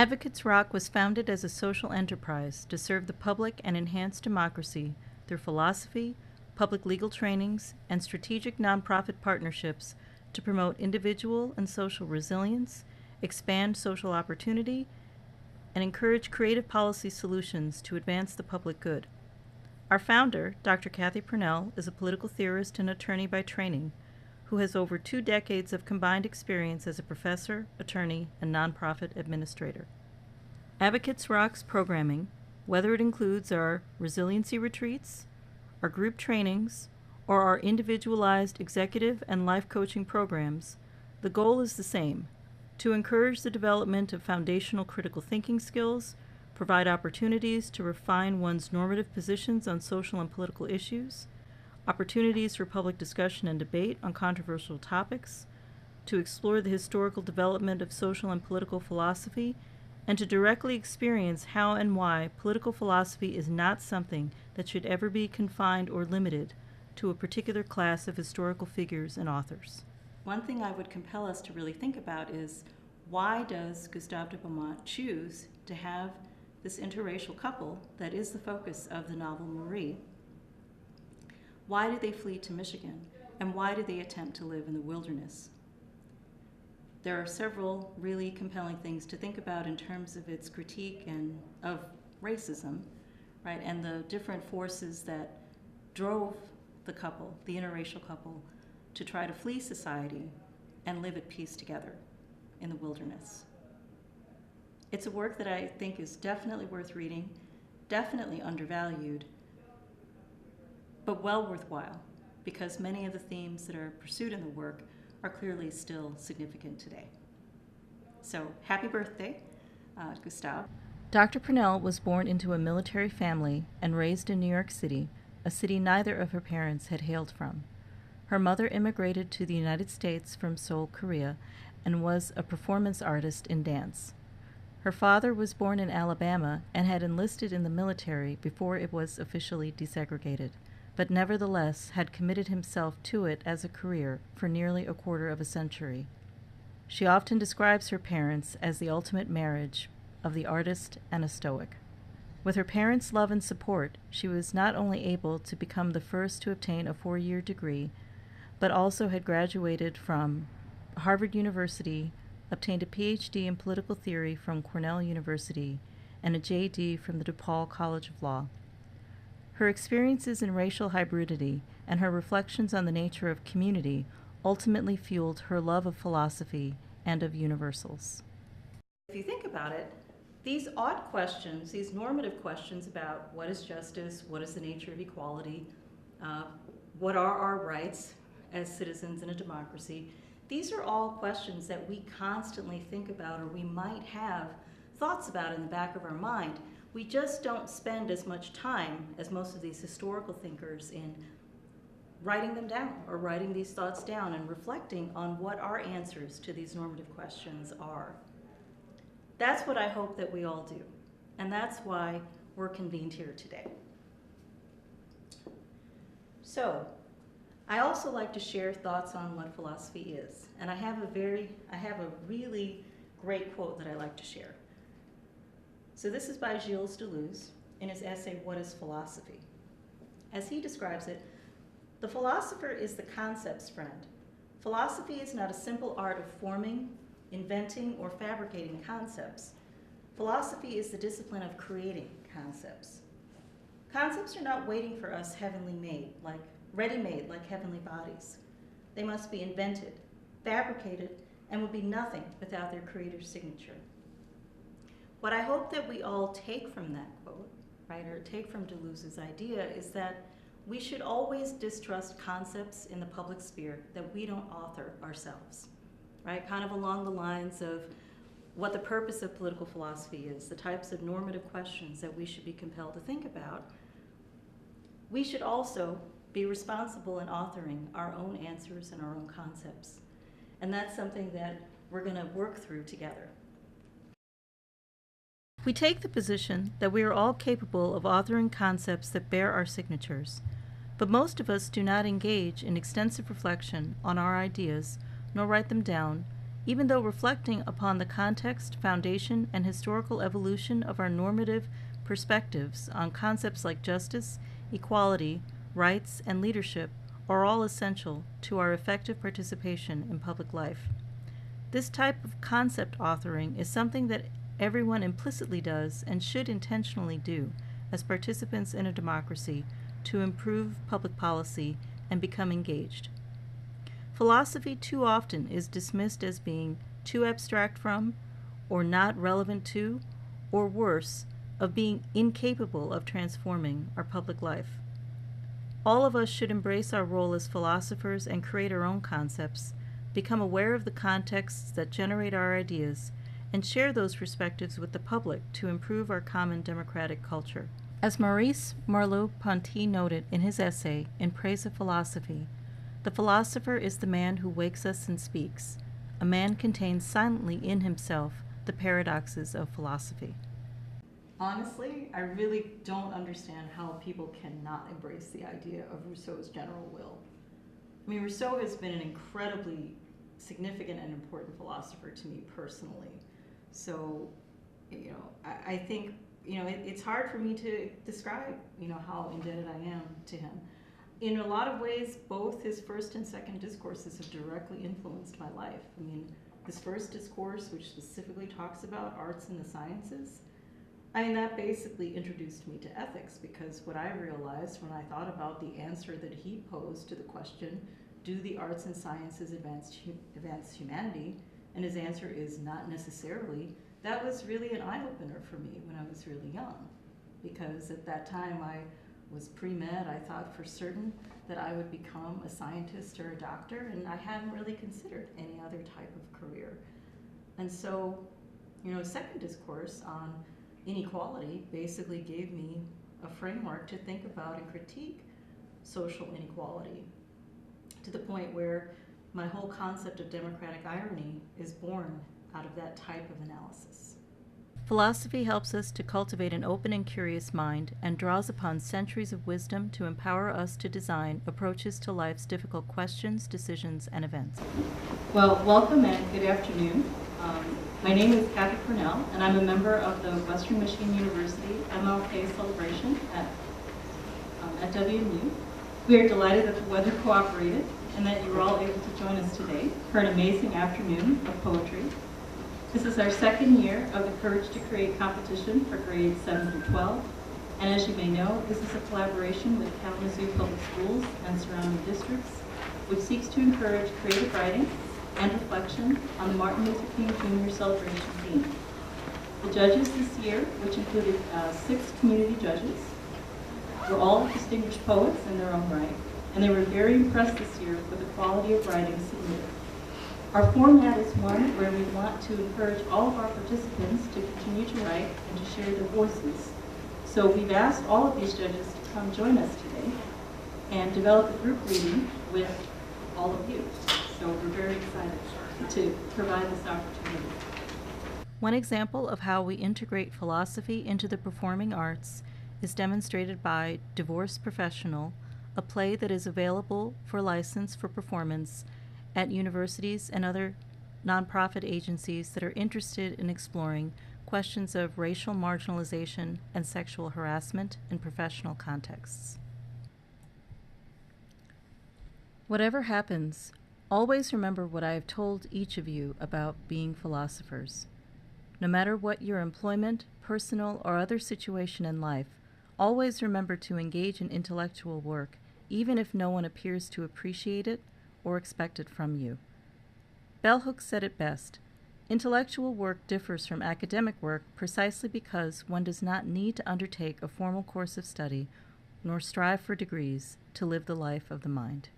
AdvocatesROC was founded as a social enterprise to serve the public and enhance democracy through philosophy, public legal trainings, and strategic nonprofit partnerships to promote individual and social resilience, expand social opportunity, and encourage creative policy solutions to advance the public good. Our founder, Dr. Kathy Purnell, is a political theorist and attorney by training who has over 2 decades of combined experience as a professor, attorney, and nonprofit administrator. AdvocatesROC's programming, whether it includes our resiliency retreats, our group trainings, or our individualized executive and life coaching programs, the goal is the same: to encourage the development of foundational critical thinking skills, provide opportunities to refine one's normative positions on social and political issues, opportunities for public discussion and debate on controversial topics, to explore the historical development of social and political philosophy, and to directly experience how and why political philosophy is not something that should ever be confined or limited to a particular class of historical figures and authors. One thing I would compel us to really think about is, why does Gustave de Beaumont choose to have this interracial couple that is the focus of the novel Marie? Why did they flee to Michigan, and why did they attempt to live in the wilderness? There are several really compelling things to think about in terms of its critique of racism, right, and the different forces that drove the couple, the interracial couple, to try to flee society and live at peace together in the wilderness. It's a work that I think is definitely worth reading, definitely undervalued, but well worthwhile, because many of the themes that are pursued in the work are clearly still significant today. So, happy birthday, Gustave. Dr. Purnell was born into a military family and raised in New York City, a city neither of her parents had hailed from. Her mother immigrated to the United States from Seoul, Korea, and was a performance artist in dance. Her father was born in Alabama and had enlisted in the military before it was officially desegregated, but nevertheless had committed himself to it as a career for nearly a quarter of a century. She often describes her parents as the ultimate marriage of the artist and a stoic. With her parents' love and support, she was not only able to become the first to obtain a 4-year degree, but also had graduated from Harvard University, obtained a PhD in political theory from Cornell University, and a JD from the DePaul College of Law. Her experiences in racial hybridity and her reflections on the nature of community ultimately fueled her love of philosophy and of universals. If you think about it, these odd questions, these normative questions about what is justice, what is the nature of equality, what are our rights as citizens in a democracy, these are all questions that we constantly think about, or we might have thoughts about in the back of our mind. We just don't spend as much time as most of these historical thinkers in writing them down, or writing these thoughts down and reflecting on what our answers to these normative questions are. That's what I hope that we all do, and that's why we're convened here today. So, I also like to share thoughts on what philosophy is, and I have a really great quote that I like to share. So this is by Gilles Deleuze in his essay, What is Philosophy? As he describes it, the philosopher is the concept's friend. Philosophy is not a simple art of forming, inventing, or fabricating concepts. Philosophy is the discipline of creating concepts. Concepts are not waiting for us ready-made like heavenly bodies. They must be invented, fabricated, and would be nothing without their creator's signature. What I hope that we all take from that quote, right, or take from Deleuze's idea, is that we should always distrust concepts in the public sphere that we don't author ourselves, right? Kind of along the lines of what the purpose of political philosophy is, the types of normative questions that we should be compelled to think about. We should also be responsible in authoring our own answers and our own concepts. And that's something that we're going to work through together. We take the position that we are all capable of authoring concepts that bear our signatures, but most of us do not engage in extensive reflection on our ideas, nor write them down, even though reflecting upon the context, foundation, and historical evolution of our normative perspectives on concepts like justice, equality, rights, and leadership are all essential to our effective participation in public life. This type of concept authoring is something that everyone implicitly does and should intentionally do as participants in a democracy to improve public policy and become engaged. Philosophy too often is dismissed as being too abstract from, or not relevant to, or worse, of being incapable of transforming our public life. All of us should embrace our role as philosophers and create our own concepts, become aware of the contexts that generate our ideas, and share those perspectives with the public to improve our common democratic culture. As Maurice Merleau-Ponty noted in his essay In Praise of Philosophy, the philosopher is the man who wakes us and speaks. A man contains silently in himself the paradoxes of philosophy. Honestly, I really don't understand how people cannot embrace the idea of Rousseau's general will. I mean, Rousseau has been an incredibly significant and important philosopher to me personally. So, I think, it's hard for me to describe, how indebted I am to him. In a lot of ways, both his first and second discourses have directly influenced my life. I mean, his first discourse, which specifically talks about arts and the sciences, that basically introduced me to ethics, because what I realized when I thought about the answer that he posed to the question, do the arts and sciences advance humanity? And his answer is not necessarily. That was really an eye-opener for me when I was really young, because at that time I was pre-med. I thought for certain that I would become a scientist or a doctor, and I hadn't really considered any other type of career. And so, second discourse on inequality basically gave me a framework to think about and critique social inequality, to the point where my whole concept of democratic irony is born out of that type of analysis. Philosophy helps us to cultivate an open and curious mind and draws upon centuries of wisdom to empower us to design approaches to life's difficult questions, decisions, and events. Well, welcome and good afternoon. My name is Kathy Cornell, and I'm a member of the Western Michigan University MLK Celebration at WMU. We are delighted that the weather cooperated and that you were all able to join us today for an amazing afternoon of poetry. This is our second year of the Courage to Create competition for grades 7 through 12. And as you may know, this is a collaboration with Kalamazoo Public Schools and surrounding districts, which seeks to encourage creative writing and reflection on the Martin Luther King Jr. celebration theme. The judges this year, which included 6 community judges, were all distinguished poets in their own right, and they were very impressed this year with the quality of writing submitted. Our format is one where we want to encourage all of our participants to continue to write and to share their voices. So we've asked all of these judges to come join us today and develop a group reading with all of you. So we're very excited to provide this opportunity. One example of how we integrate philosophy into the performing arts is demonstrated by Divorce Professional, a play that is available for license for performance at universities and other nonprofit agencies that are interested in exploring questions of racial marginalization and sexual harassment in professional contexts. Whatever happens, always remember what I have told each of you about being philosophers. No matter what your employment, personal, or other situation in life, always remember to engage in intellectual work, even if no one appears to appreciate it or expect it from you. Bell Hooks said it best: intellectual work differs from academic work precisely because one does not need to undertake a formal course of study nor strive for degrees to live the life of the mind.